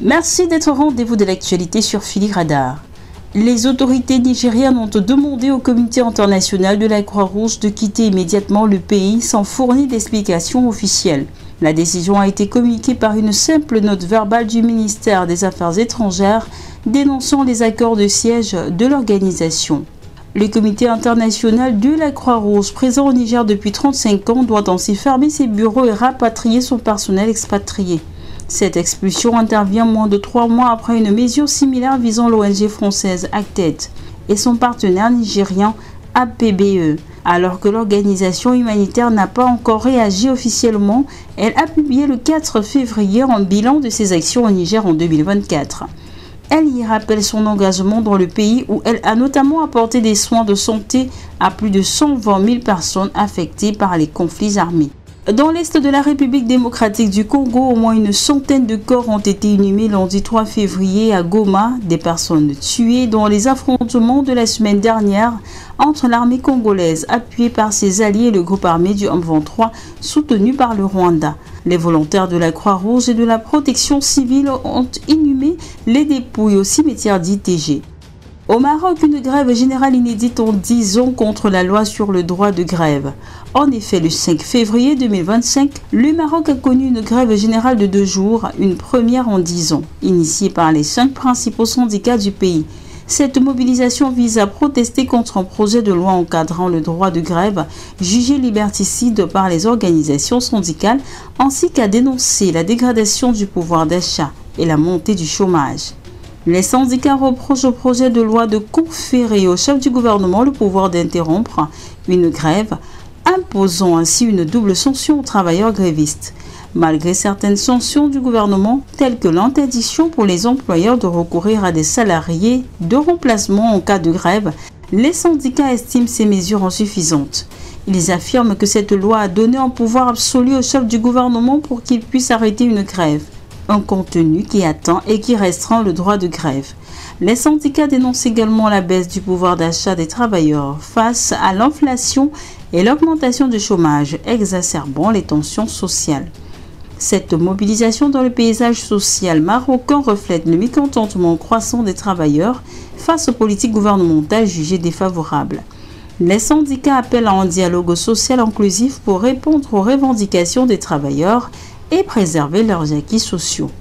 Merci d'être au rendez-vous de l'actualité sur Phili Radar. Les autorités nigérianes ont demandé au comité international de la Croix-Rouge de quitter immédiatement le pays sans fournir d'explications officielles. La décision a été communiquée par une simple note verbale du ministère des Affaires étrangères dénonçant les accords de siège de l'organisation. Le comité international de la Croix-Rouge, présent au Niger depuis 35 ans, doit ainsi fermer ses bureaux et rapatrier son personnel expatrié. Cette expulsion intervient moins de 3 mois après une mesure similaire visant l'ONG française Acted et son partenaire nigérien APBE. Alors que l'organisation humanitaire n'a pas encore réagi officiellement, elle a publié le 4 février un bilan de ses actions au Niger en 2024. Elle y rappelle son engagement dans le pays où elle a notamment apporté des soins de santé à plus de 120 000 personnes affectées par les conflits armés. Dans l'est de la République démocratique du Congo, au moins une centaine de corps ont été inhumés lundi 3 février à Goma, des personnes tuées dans les affrontements de la semaine dernière entre l'armée congolaise appuyée par ses alliés et le groupe armé du M23 soutenu par le Rwanda. Les volontaires de la Croix-Rouge et de la protection civile ont inhumé les dépouilles au cimetière d'ITG. Au Maroc, une grève générale inédite en 10 ans contre la loi sur le droit de grève. En effet, le 5 février 2025, le Maroc a connu une grève générale de 2 jours, une première en 10 ans, initiée par les 5 principaux syndicats du pays. Cette mobilisation vise à protester contre un projet de loi encadrant le droit de grève, jugé liberticide par les organisations syndicales, ainsi qu'à dénoncer la dégradation du pouvoir d'achat et la montée du chômage. Les syndicats reprochent au projet de loi de conférer au chef du gouvernement le pouvoir d'interrompre une grève, imposant ainsi une double sanction aux travailleurs grévistes. Malgré certaines sanctions du gouvernement, telles que l'interdiction pour les employeurs de recourir à des salariés de remplacement en cas de grève, les syndicats estiment ces mesures insuffisantes. Ils affirment que cette loi a donné un pouvoir absolu au chef du gouvernement pour qu'il puisse arrêter une grève. Un contenu qui attend et qui restreint le droit de grève. Les syndicats dénoncent également la baisse du pouvoir d'achat des travailleurs face à l'inflation et l'augmentation du chômage, exacerbant les tensions sociales. Cette mobilisation dans le paysage social marocain reflète le mécontentement croissant des travailleurs face aux politiques gouvernementales jugées défavorables. Les syndicats appellent à un dialogue social inclusif pour répondre aux revendications des travailleurs et préserver leurs acquis sociaux.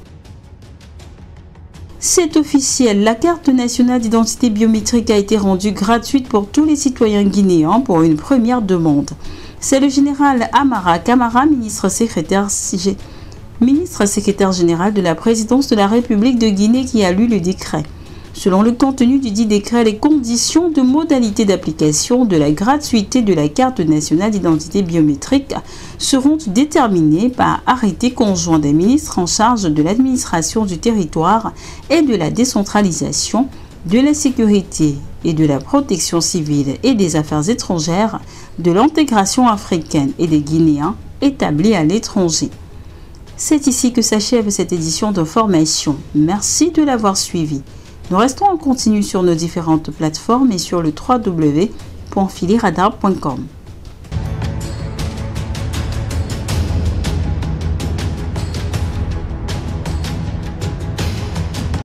C'est officiel, la carte nationale d'identité biométrique a été rendue gratuite pour tous les citoyens guinéens pour une première demande. C'est le général Amara Camara, ministre secrétaire général de la présidence de la République de Guinée, qui a lu le décret. Selon le contenu du dit décret, les conditions de modalité d'application de la gratuité de la carte nationale d'identité biométrique seront déterminées par arrêté conjoint des ministres en charge de l'administration du territoire et de la décentralisation, de la sécurité et de la protection civile et des affaires étrangères, de l'intégration africaine et des Guinéens établis à l'étranger. C'est ici que s'achève cette édition d'information. Merci de l'avoir suivi. Nous restons en continu sur nos différentes plateformes et sur le www.philiradar.com.